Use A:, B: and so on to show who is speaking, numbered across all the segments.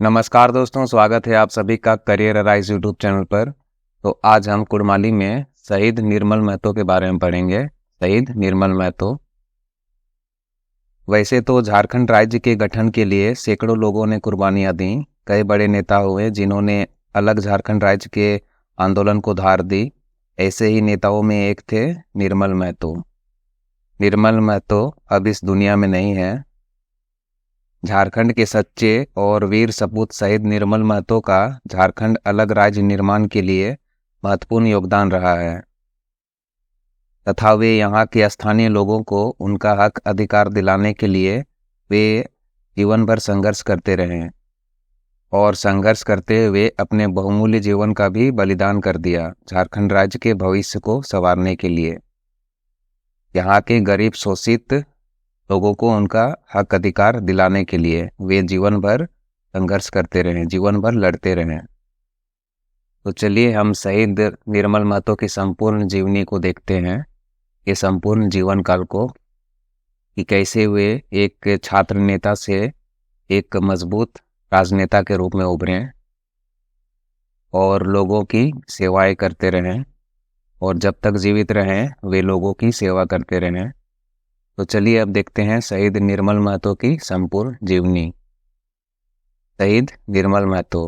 A: नमस्कार दोस्तों, स्वागत है आप सभी का करियर राइज यूट्यूब चैनल पर। तो आज हम कुड़माली में शहीद निर्मल महतो के बारे में पढ़ेंगे। शहीद निर्मल महतो। वैसे तो झारखंड राज्य के गठन के लिए सैकड़ों लोगों ने कुर्बानियां दी। कई बड़े नेता हुए जिन्होंने अलग झारखंड राज्य के आंदोलन को धार दी। ऐसे ही नेताओं में एक थे निर्मल महतो। निर्मल महतो अब इस दुनिया में नहीं है। झारखंड के सच्चे और वीर सपूत शहीद निर्मल महतो का झारखंड अलग राज्य निर्माण के लिए महत्वपूर्ण योगदान रहा है तथा वे यहाँ के स्थानीय लोगों को उनका हक अधिकार दिलाने के लिए वे जीवन भर संघर्ष करते रहे और संघर्ष करते हुए अपने बहुमूल्य जीवन का भी बलिदान कर दिया झारखंड राज्य के भविष्य को संवारने के लिए। यहाँ के गरीब शोषित लोगों को उनका हक अधिकार दिलाने के लिए वे जीवन भर संघर्ष करते रहे, जीवन भर लड़ते रहे। तो चलिए हम शहीद निर्मल महतो की संपूर्ण जीवनी को देखते हैं, ये संपूर्ण जीवन काल को, कि कैसे वे एक छात्र नेता से एक मजबूत राजनेता के रूप में उभरे और लोगों की सेवाएं करते रहें और जब तक जीवित रहें वे लोगों की सेवा करते रहें। तो चलिए अब देखते हैं शहीद निर्मल महतो की संपूर्ण जीवनी। शहीद निर्मल महतो।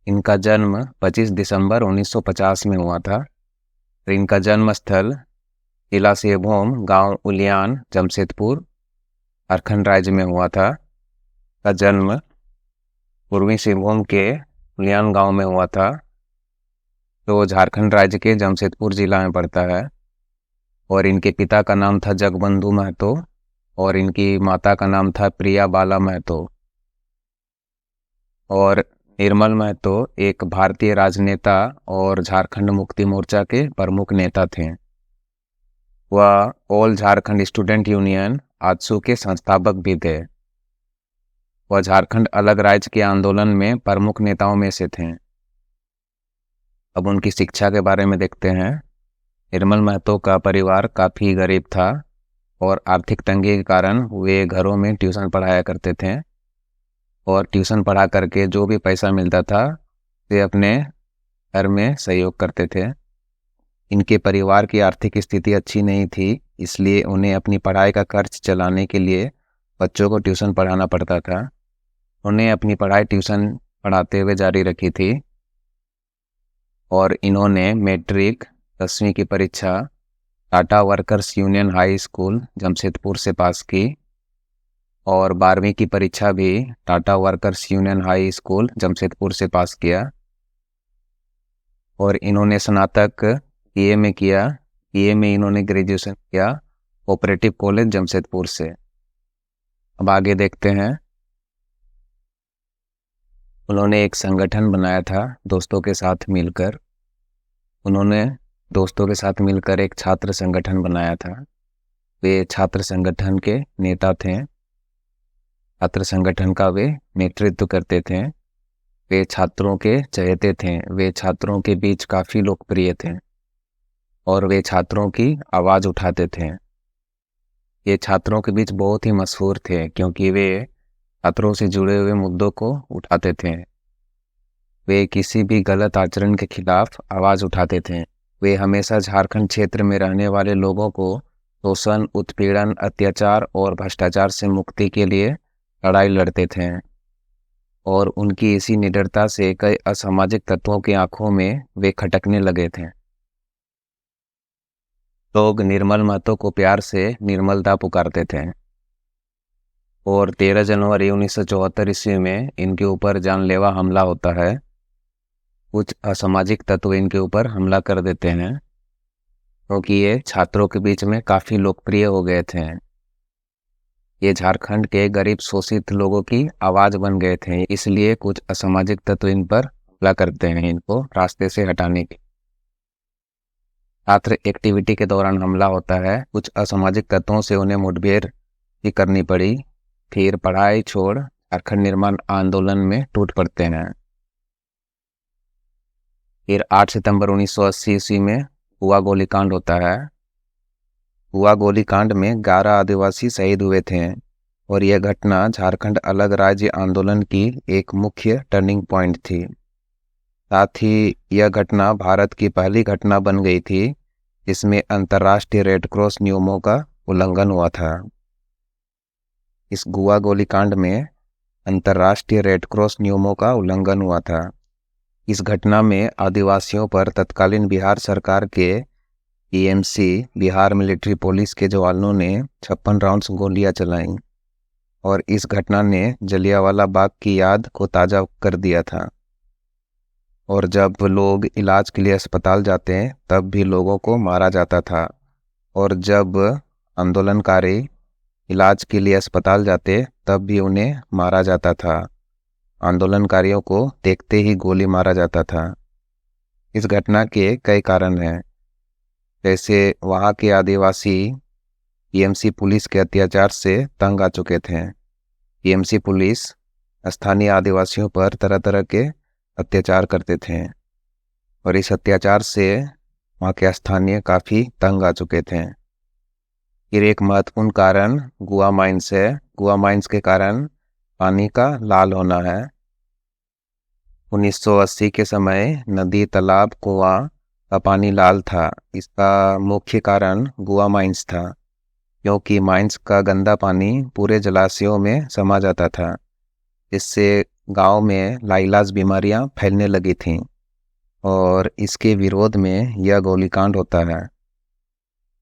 A: इनका जन्म 25 दिसंबर 1950 में हुआ था। तो इनका जन्म स्थल जिला सिंहभूम, गांव उलियान, जमशेदपुर, झारखंड राज्य में हुआ था। का जन्म पूर्वी सिंहभूम के उलियान गांव में हुआ था, तो झारखंड राज्य के जमशेदपुर जिला में पड़ता है। और इनके पिता का नाम था जगबंधु महतो और इनकी माता का नाम था प्रिया बाला महतो। और निर्मल महतो एक भारतीय राजनेता और झारखंड मुक्ति मोर्चा के प्रमुख नेता थे। वह all Jharkhand student union AJSU के संस्थापक भी थे। वह झारखंड अलग राज्य के आंदोलन में प्रमुख नेताओं में से थे। अब उनकी शिक्षा के बारे में देखते हैं। निर्मल महतो का परिवार काफ़ी गरीब था और आर्थिक तंगी के कारण वे घरों में ट्यूशन पढ़ाया करते थे और ट्यूशन पढ़ा करके जो भी पैसा मिलता था वे अपने घर में सहयोग करते थे। इनके परिवार की आर्थिक स्थिति अच्छी नहीं थी, इसलिए उन्हें अपनी पढ़ाई का खर्च चलाने के लिए बच्चों को ट्यूशन पढ़ाना पड़ता था। उन्हें अपनी पढ़ाई ट्यूशन पढ़ाते हुए जारी रखी थी और इन्होंने मैट्रिक 10वीं की परीक्षा Tata workers union high school Jamshedpur से पास की और 12वीं की परीक्षा भी Tata workers union high school Jamshedpur से पास किया। और इन्होंने स्नातक बीए में किया। बीए में इन्होंने ग्रेजुएशन किया कोऑपरेटिव कॉलेज जमशेदपुर से। अब आगे देखते हैं। उन्होंने एक संगठन बनाया था दोस्तों के साथ मिलकर। उन्होंने दोस्तों के साथ मिलकर एक छात्र संगठन बनाया था। वे छात्र संगठन के नेता थे। छात्र संगठन का वे नेतृत्व करते थे। वे छात्रों के चहेते थे। वे छात्रों के बीच काफ़ी लोकप्रिय थे और वे छात्रों की आवाज़ उठाते थे। ये छात्रों के बीच बहुत ही मशहूर थे क्योंकि वे छात्रों से जुड़े हुए मुद्दों को उठाते थे। वे किसी भी गलत आचरण के खिलाफ आवाज़ उठाते थे। वे हमेशा झारखंड क्षेत्र में रहने वाले लोगों को शोषण, उत्पीड़न, अत्याचार और भ्रष्टाचार से मुक्ति के लिए लड़ाई लड़ते थे और उनकी इसी निडरता से कई असामाजिक तत्वों की आंखों में वे खटकने लगे थे। लोग निर्मल महतो को प्यार से निर्मलदा पुकारते थे और 13 जनवरी 1974 ईस्वी में इनके ऊपर जानलेवा हमला होता है। कुछ असामाजिक तत्व इनके ऊपर हमला कर देते हैं क्योंकि ये छात्रों के बीच में काफ़ी लोकप्रिय हो गए थे। ये झारखंड के गरीब शोषित लोगों की आवाज़ बन गए थे, इसलिए कुछ असामाजिक तत्व इन पर हमला करते हैं, इनको रास्ते से हटाने की। छात्र एक्टिविटी के दौरान हमला होता है। कुछ असामाजिक तत्वों से उन्हें मुठभेड़ भी करनी पड़ी। फिर पढ़ाई छोड़ झारखंड निर्माण आंदोलन में टूट पड़ते हैं। फिर 8 सितंबर 1980 ईस्वी में हुआ गोलीकांड होता है हुआ गोलीकांड में 11 आदिवासी शहीद हुए थे और यह घटना झारखंड अलग राज्य आंदोलन की एक मुख्य टर्निंग पॉइंट थी। साथ ही यह घटना भारत की पहली घटना बन गई थी जिसमें अंतर्राष्ट्रीय रेड क्रॉस नियमों का उल्लंघन हुआ था। इस गोवा गोलीकांड में अंतर्राष्ट्रीय रेड क्रॉस नियमों का उल्लंघन हुआ था। इस घटना में आदिवासियों पर तत्कालीन बिहार सरकार के ईएमसी बिहार मिलिट्री पुलिस के जवानों ने 56 राउंड्स गोलियां चलाईं और इस घटना ने जलियांवाला बाग की याद को ताज़ा कर दिया था। और जब लोग इलाज के लिए अस्पताल जाते तब भी लोगों को मारा जाता था और जब आंदोलनकारी इलाज के लिए अस्पताल जाते तब भी उन्हें मारा जाता था। आंदोलनकारियों को देखते ही गोली मारा जाता था। इस घटना के कई कारण हैं, जैसे वहाँ के आदिवासी टीएमसी पुलिस के अत्याचार से तंग आ चुके थे। टीएमसी पुलिस स्थानीय आदिवासियों पर तरह तरह के अत्याचार करते थे और इस अत्याचार से वहाँ के स्थानीय काफ़ी तंग आ चुके थे। फिर एक महत्वपूर्ण कारण गुआ माइंस है। गुआ माइंस के कारण पानी का लाल होना है। 1980 के समय नदी, तालाब, कुआं का पानी लाल था। इसका मुख्य कारण गुआ माइंस था, क्योंकि माइंस का गंदा पानी पूरे जलाशयों में समा जाता था, जिससे गांव में लाइलाज बीमारियां फैलने लगी थीं और इसके विरोध में यह गोलीकांड होता है।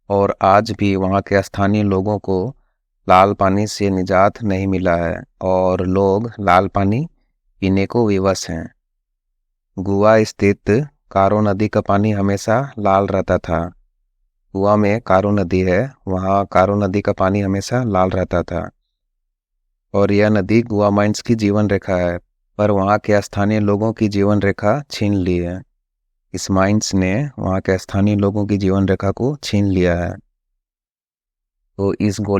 A: और आज भी वहां के स्थानीय लोगों को लाल पानी से निजात नहीं मिला है और लोग लाल पानी पीने को विवश हैं। गोवा स्थित कारो नदी का पानी हमेशा लाल रहता था। गोवा में कारो नदी है, वहाँ कारो नदी का पानी हमेशा लाल रहता था और यह नदी गोवा माइंस की जीवन रेखा है, पर वहाँ के स्थानीय लोगों की जीवन रेखा छीन ली है। इस माइंस ने वहाँ के स्थानीय लोगों की जीवन रेखा को छीन लिया है। तो इस गोवा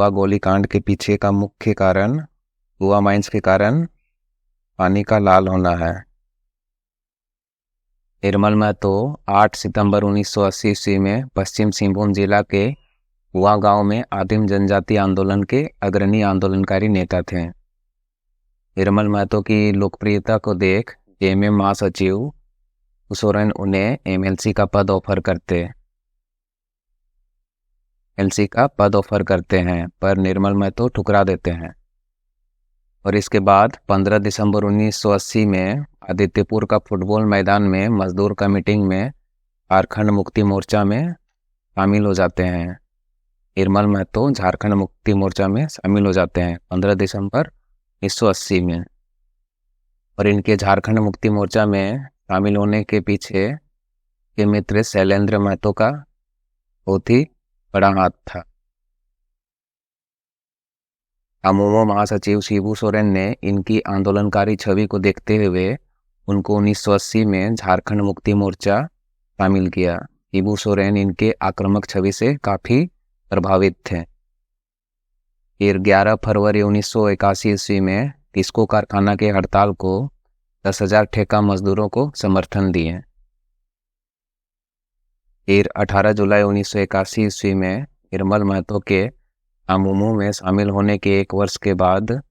A: गोलीकांड के पीछे का मुख्य कारण गोवा माइंस के कारण पानी का लाल होना है। निर्मल महतो 8 सितंबर 1980 ईस्वी में पश्चिम सिंहभूम जिला के हुआ गांव में आदिम जनजाति आंदोलन के अग्रणी आंदोलनकारी नेता थे। निर्मल महतो की लोकप्रियता को देख जेएमएम महासचिव सोरेन उन्हें एमएलसी का पद ऑफर करते हैं, पर निर्मल महतो ठुकरा देते हैं। और इसके बाद 15 दिसंबर 1980 में आदित्यपुर का फुटबॉल मैदान में मजदूर का मीटिंग में झारखंड मुक्ति मोर्चा में शामिल हो जाते हैं। निर्मल महतो झारखंड मुक्ति मोर्चा में शामिल हो जाते हैं 15 दिसंबर 1980 में। और इनके झारखंड मुक्ति मोर्चा में शामिल होने के पीछे के मित्र शैलेंद्र महतो का बहुत ही बड़ा हाथ था। अमोमो महासचिव शिबू सोरेन ने इनकी आंदोलनकारी छवि को देखते हुए उनको 1980 में झारखंड मुक्ति मोर्चा शामिल किया। शिबू सोरेन इनके आक्रामक छवि से काफ़ी प्रभावित थे। फिर 11 फरवरी 1981 ईस्वी में टिस्को कारखाना के हड़ताल को 10,000 ठेका मजदूरों को समर्थन दिए। फिर 18 जुलाई 1981 ईस्वी में निर्मल महतो के अमूमू में शामिल होने के 1 वर्ष के बाद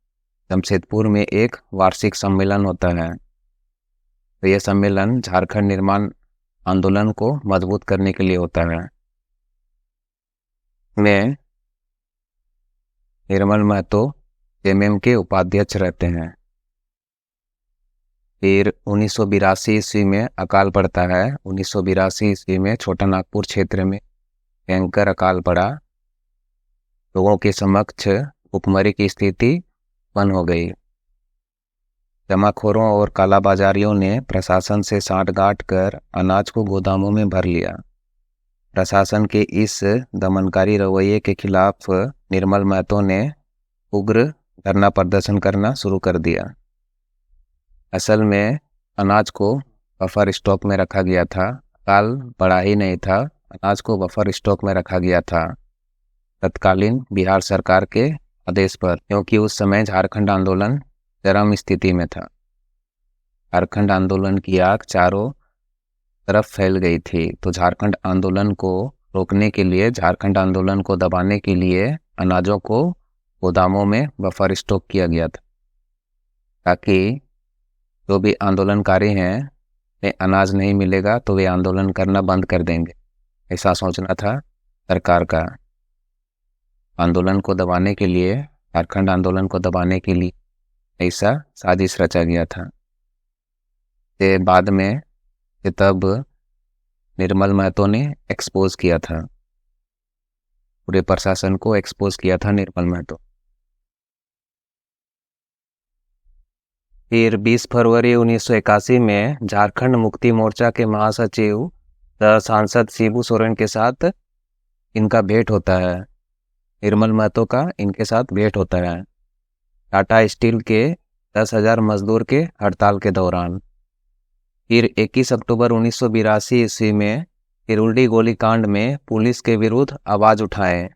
A: जमशेदपुर में एक वार्षिक सम्मेलन होता है। तो यह सम्मेलन झारखंड निर्माण आंदोलन को मजबूत करने के लिए होता है। में निर्मल महतो जेएमएम के उपाध्यक्ष रहते हैं। फिर 1982 ईस्वी में अकाल पड़ता है। 1982 ईस्वी में छोटा नागपुर क्षेत्र में भयंकर अकाल पड़ा। लोगों के समक्ष भुखमरी की स्थिति उत्पन्न हो गई। जमाखोरों और कालाबाजारियों ने प्रशासन से सांठगांठ कर अनाज को गोदामों में भर लिया। प्रशासन के इस दमनकारी रवैये के खिलाफ निर्मल महतो ने उग्र धरना प्रदर्शन करना शुरू कर दिया। असल में अनाज को बफर स्टॉक में रखा गया था। अकाल पड़ा ही नहीं था, अनाज को बफर स्टॉक में रखा गया था तत्कालीन बिहार सरकार के आदेश पर, क्योंकि उस समय झारखंड आंदोलन चरम स्थिति में था। झारखंड आंदोलन की आग चारों तरफ फैल गई थी। तो झारखंड आंदोलन को रोकने के लिए, झारखंड आंदोलन को दबाने के लिए अनाजों को गोदामों में बफर स्टॉक किया गया था, ताकि जो भी आंदोलनकारी हैं उन्हें अनाज नहीं मिलेगा तो वे आंदोलन करना बंद कर देंगे। ऐसा सोचना था सरकार का। आंदोलन को दबाने के लिए, झारखंड आंदोलन को दबाने के लिए ऐसा साजिश रचा गया था। ते बाद में तब निर्मल महतो ने एक्सपोज किया था, पूरे प्रशासन को एक्सपोज किया था निर्मल महतो। फिर 20 फरवरी 1981 में झारखंड मुक्ति मोर्चा के महासचिव तथा सांसद शिबू सोरेन के साथ इनका भेंट होता है। निर्मल महतो का इनके साथ भेंट होता है टाटा स्टील के 10,000 मजदूर के हड़ताल के दौरान। फिर 21 अक्टूबर 1982 ईस्वी में किरुल्डी गोलीकांड में पुलिस के विरुद्ध आवाज उठाए।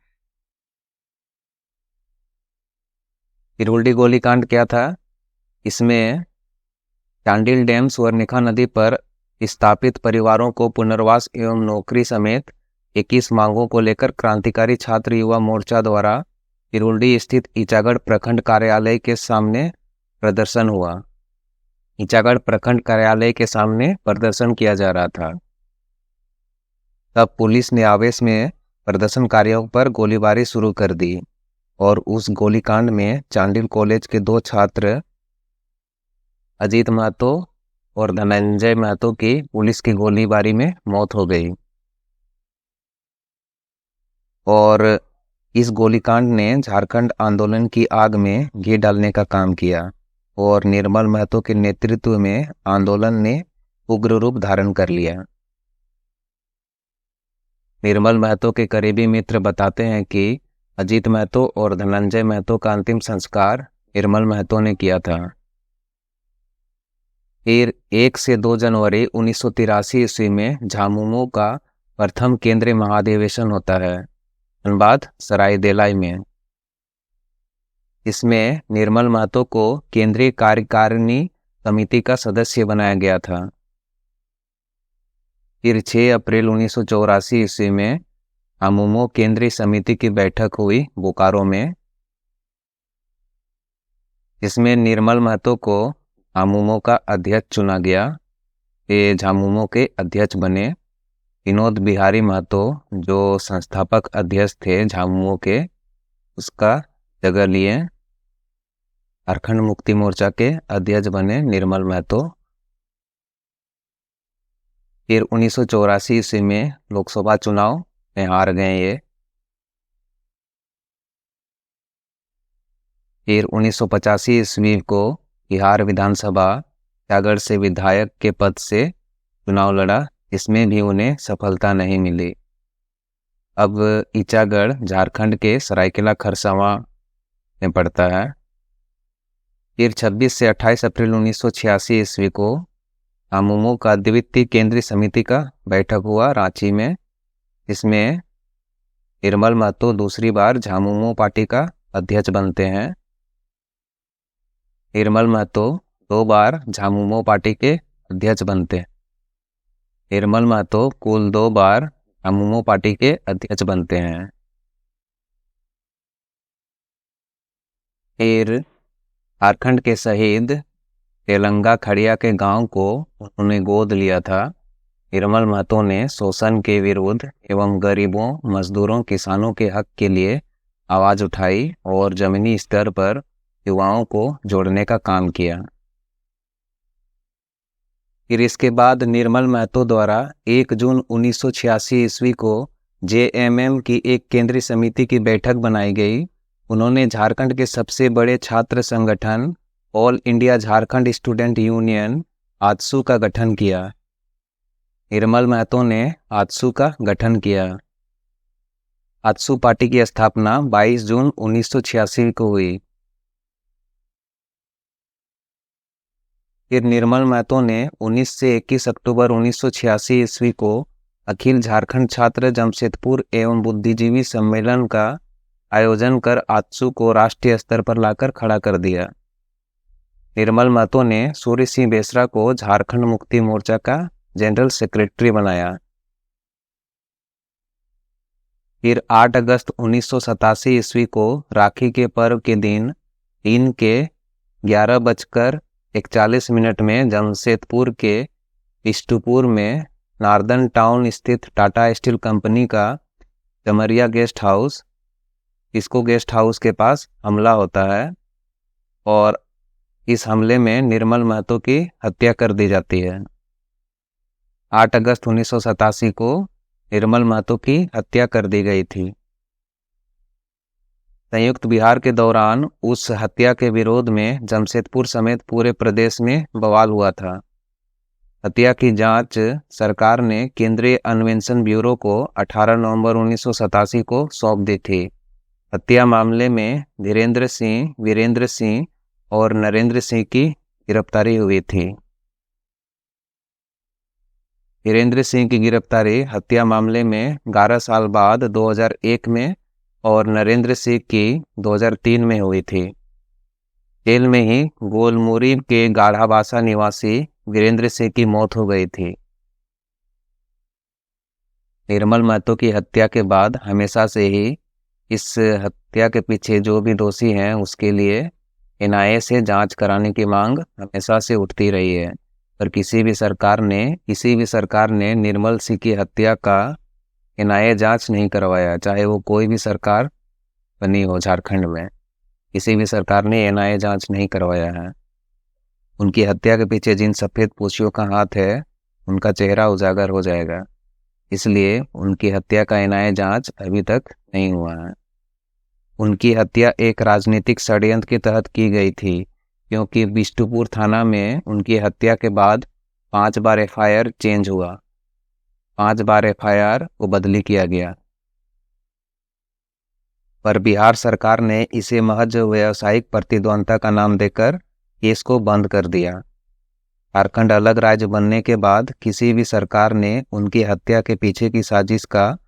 A: किरुल्डी गोलीकांड क्या था? इसमें चांडिल डैम स्वर्णरेखा नदी पर स्थापित परिवारों को पुनर्वास एवं नौकरी समेत 21 मांगों को लेकर क्रांतिकारी छात्र युवा मोर्चा द्वारा किरुल्डी स्थित ईचागढ़ प्रखंड कार्यालय के सामने प्रदर्शन हुआ। ईचागढ़ प्रखंड कार्यालय के सामने प्रदर्शन किया जा रहा था। तब पुलिस ने आवेश में प्रदर्शनकारियों पर गोलीबारी शुरू कर दी और उस गोलीकांड में चांडिल कॉलेज के 2 छात्र अजीत महतो और धनंजय महतो की पुलिस की गोलीबारी में मौत हो गई। और इस गोलीकांड ने झारखंड आंदोलन की आग में घी डालने का काम किया और निर्मल महतो के नेतृत्व में आंदोलन ने उग्र रूप धारण कर लिया। निर्मल महतो के करीबी मित्र बताते हैं कि अजीत महतो और धनंजय महतो का अंतिम संस्कार निर्मल महतो ने किया था। फिर 1 से 2 जनवरी 1983 ईस्वी में झामुमो का प्रथम केंद्रीय महाधिवेशन होता है धनबाद सरायदेलाई में। इसमें निर्मल महतो को केंद्रीय कार्यकारिणी समिति का सदस्य बनाया गया था। फिर 6 अप्रैल 1984 ईस्वी में झामुमो केंद्रीय समिति की बैठक हुई बोकारो में। इसमें निर्मल महतो को झामुमो का अध्यक्ष चुना गया। ये झामुमो के अध्यक्ष बने विनोद बिहारी महतो, जो संस्थापक अध्यक्ष थे झामुमो के, उसका जगह लिए। झारखंड मुक्ति मोर्चा के अध्यक्ष बने निर्मल महतो। फिर 1984 ईस्वी में लोकसभा चुनाव में हार गए ये। फिर 1985 ईस्वी को बिहार विधानसभा ईचागढ़ से विधायक के पद से चुनाव लड़ा, इसमें भी उन्हें सफलता नहीं मिली। अब ईचागढ़ झारखंड के सरायकेला खरसावां में पड़ता है। फिर 26 से 28 अप्रैल 1986 ईस्वी को झामुमो का द्वितीय केंद्रीय समिति का बैठक हुआ रांची में। इसमें निर्मल महतो दूसरी बार झामुमो पार्टी का अध्यक्ष बनते हैं। निर्मल महतो 2 बार झामुमो पार्टी के अध्यक्ष बनते हैं। निर्मल महतो कुल 2 बार झामुमो पार्टी के अध्यक्ष बनते हैं। फिर झारखंड के शहीद तेलंगा खड़िया के गांव को उन्होंने गोद लिया था। निर्मल महतो ने शोषण के विरुद्ध एवं गरीबों, मजदूरों, किसानों के हक के लिए आवाज उठाई और जमीनी स्तर पर युवाओं को जोड़ने का काम किया। फिर इसके बाद निर्मल महतो द्वारा 1 जून 1986 ईस्वी को जेएमएम की एक केंद्रीय समिति की बैठक बनाई गई। उन्होंने झारखंड के सबसे बड़े छात्र संगठन all India Jharkhand student union AJSU का गठन किया। निर्मल महतो ने आजसू का गठन किया। आजसू पार्टी की स्थापना 22 जून 1986 को हुई। फिर निर्मल महतो ने 19 से 21 अक्टूबर 1986 ईस्वी को अखिल झारखंड छात्र जमशेदपुर एवं बुद्धिजीवी सम्मेलन का आयोजन कर आजसू को राष्ट्रीय स्तर पर लाकर खड़ा कर दिया। निर्मल महतो ने सूर्य सिंह बेसरा को झारखंड मुक्ति मोर्चा का जनरल सेक्रेटरी बनाया। फिर 8 अगस्त 1987 ईस्वी को राखी के पर्व के दिन दिन के 11:41 में जमशेदपुर के इष्टपुर में नार्दन टाउन स्थित टाटा स्टील कंपनी का चमरिया गेस्ट हाउस, इसको गेस्ट हाउस के पास हमला होता है और इस हमले में निर्मल महतो की हत्या कर दी जाती है। 8 अगस्त 1987 को निर्मल महतो की हत्या कर दी गई थी। संयुक्त बिहार के दौरान उस हत्या के विरोध में जमशेदपुर समेत पूरे प्रदेश में बवाल हुआ था। हत्या की जांच सरकार ने केंद्रीय अन्वेषण ब्यूरो को 18 नवंबर 1987 को सौंप दी थी। हत्या मामले में धीरेन्द्र सिंह, वीरेंद्र सिंह और नरेंद्र सिंह की गिरफ्तारी हुई थी। वीरेंद्र सिंह की गिरफ्तारी हत्या मामले में 11 साल बाद 2001 में और नरेंद्र सिंह की 2003 में हुई थी। जेल में ही गोलमुरी के गाढ़ाबासा निवासी वीरेंद्र सिंह की मौत हो गई थी। निर्मल महतो की हत्या के बाद हमेशा से ही इस हत्या के पीछे जो भी दोषी हैं उसके लिए एनआईए से जांच कराने की मांग हमेशा से उठती रही है, पर किसी भी सरकार ने निर्मल सिंह की हत्या का एनआईए जांच नहीं करवाया। चाहे वो कोई भी सरकार बनी हो झारखंड में, किसी भी सरकार ने एनआईए जांच नहीं करवाया है। उनकी हत्या के पीछे जिन सफ़ेद पोशियों का हाथ है उनका चेहरा उजागर हो जाएगा, इसलिए उनकी हत्या का एनआईए जांच अभी तक नहीं हुआ है। उनकी हत्या एक राजनीतिक षड्यंत्र के तहत की गई थी, क्योंकि बिष्टुपुर थाना में उनकी हत्या के बाद 5 बार एफआईआर चेंज हुआ, 5 बार एफआईआर को बदली किया गया, पर बिहार सरकार ने इसे महज व्यावसायिक प्रतिद्वंद्विता का नाम देकर केस को बंद कर दिया। झारखंड अलग राज्य बनने के बाद किसी भी सरकार ने उनकी हत्या के पीछे की साजिश का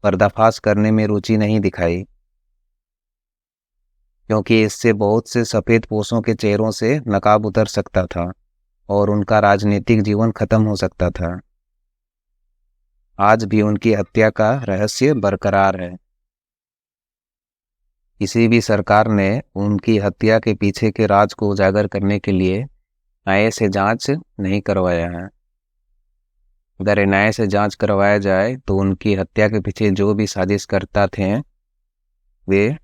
A: पर्दाफाश करने में रुचि नहीं दिखाई, क्योंकि इससे बहुत से सफ़ेद पोशों के चेहरों से नकाब उतर सकता था और उनका राजनीतिक जीवन खत्म हो सकता था। आज भी उनकी हत्या का रहस्य बरकरार है। किसी भी सरकार ने उनकी हत्या के पीछे के राज को उजागर करने के लिए एनआईए से जांच नहीं करवाया है। अगर एनआईए से जांच करवाया जाए तो उनकी हत्या के पीछे जो भी साजिश करता थे वे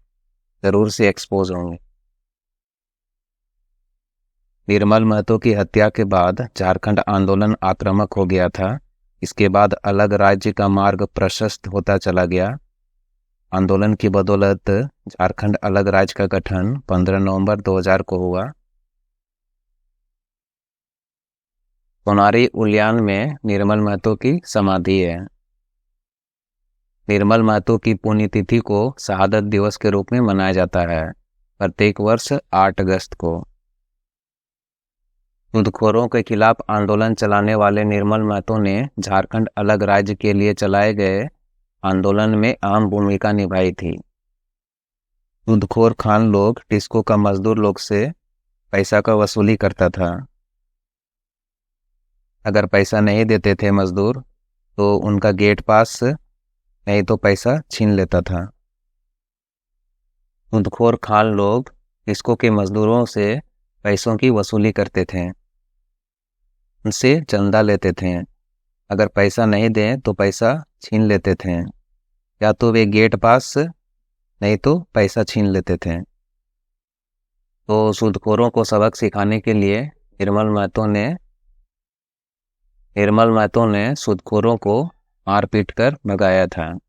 A: जरूर से एक्सपोज होंगे। निर्मल महतो की हत्या के बाद झारखंड आंदोलन आक्रामक हो गया था। इसके बाद अलग राज्य का मार्ग प्रशस्त होता चला गया। आंदोलन की बदौलत झारखंड अलग राज्य का गठन 15 नवंबर 2000 को हुआ। सोनारी उद्यान में निर्मल महतो की समाधि है। निर्मल महतो की पुण्यतिथि को शहादत दिवस के रूप में मनाया जाता है, प्रत्येक वर्ष 8 अगस्त को। सूदखोरों के खिलाफ आंदोलन चलाने वाले निर्मल महतो ने झारखंड अलग राज्य के लिए चलाए गए आंदोलन में अहम भूमिका निभाई थी। सूदखोर खान लोग टिस्को का मजदूर लोग से पैसा का वसूली करता था। अगर पैसा नहीं देते थे मजदूर तो उनका गेट पास नहीं तो पैसा छीन लेता था। सूदखोर खान लोग टिस्को के मजदूरों से पैसों की वसूली करते थे, उनसे चंदा लेते थे। अगर पैसा नहीं दें तो पैसा छीन लेते थे, या तो वे गेट पास नहीं तो पैसा छीन लेते थे। तो सूदखोरों को सबक सिखाने के लिए निर्मल महतो ने सूदखोरों को मार पीट कर भगाया था।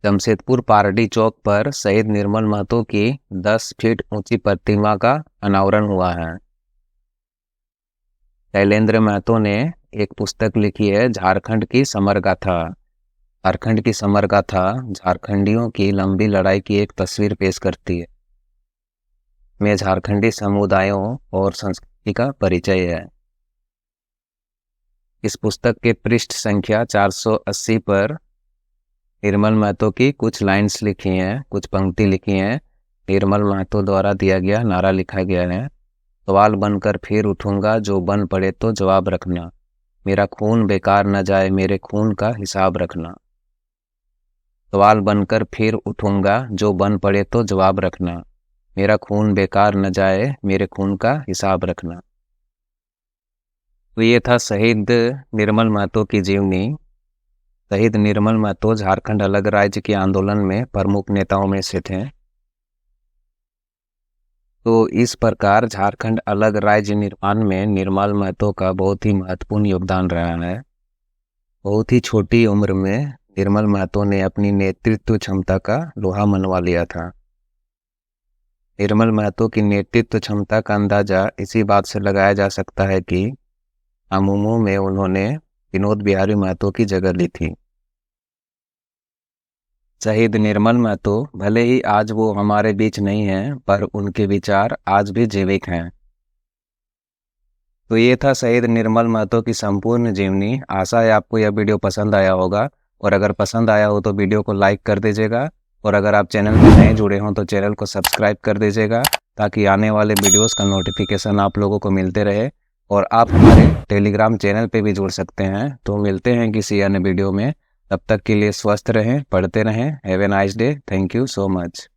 A: जमशेदपुर पारडी चौक पर शहीद निर्मल महतो की 10 फीट ऊंची प्रतिमा का अनावरण हुआ है। शैलेंद्र महतो ने एक पुस्तक लिखी है, झारखंड की समर गाथा। झारखंड की समर गाथा झारखंडियों की लंबी लड़ाई की एक तस्वीर पेश करती है, में झारखंडी समुदायों और संस्कृति का परिचय है। इस पुस्तक के पृष्ठ संख्या 480 पर निर्मल महतो की कुछ लाइन्स लिखी हैं, कुछ पंक्ति लिखी हैं। निर्मल महतो द्वारा दिया गया नारा लिखा गया है, सवाल बनकर फिर उठूंगा, जो बन पड़े तो जवाब रखना। मेरा खून बेकार न जाए, मेरे खून का हिसाब रखना। सवाल बनकर फिर उठूंगा, जो बन पड़े तो जवाब रखना। मेरा खून बेकार न जाए, मेरे खून का हिसाब रखना। तो ये था शहीद निर्मल महतो की जीवनी। शहीद निर्मल महतो झारखंड अलग राज्य के आंदोलन में प्रमुख नेताओं में से थे। तो इस प्रकार झारखंड अलग राज्य निर्माण में निर्मल महतो का बहुत ही महत्वपूर्ण योगदान रहा है। बहुत ही छोटी उम्र में निर्मल महतो ने अपनी नेतृत्व क्षमता का लोहा मनवा लिया था। निर्मल महतो की नेतृत्व क्षमता का अंदाजा इसी बात से लगाया जा सकता है कि अमूमो में उन्होंने विनोद बिहारी महतो की जगह ली थी। शहीद निर्मल महतो भले ही आज वो हमारे बीच नहीं हैं, पर उनके विचार आज भी जीवित हैं। तो ये था शहीद निर्मल महतो की संपूर्ण जीवनी। आशा है आपको यह वीडियो पसंद आया होगा, और अगर पसंद आया हो तो वीडियो को लाइक कर दीजिएगा, और अगर आप चैनल में नए जुड़े हों तो चैनल को सब्सक्राइब कर दीजिएगा, ताकि आने वाले वीडियोस का नोटिफिकेशन आप लोगों को मिलते रहे। और आप हमारे टेलीग्राम चैनल पे भी जुड़ सकते हैं। तो मिलते हैं किसी अन्य वीडियो में, तब तक के लिए स्वस्थ रहें, पढ़ते रहें। Have a nice day. Thank you so much.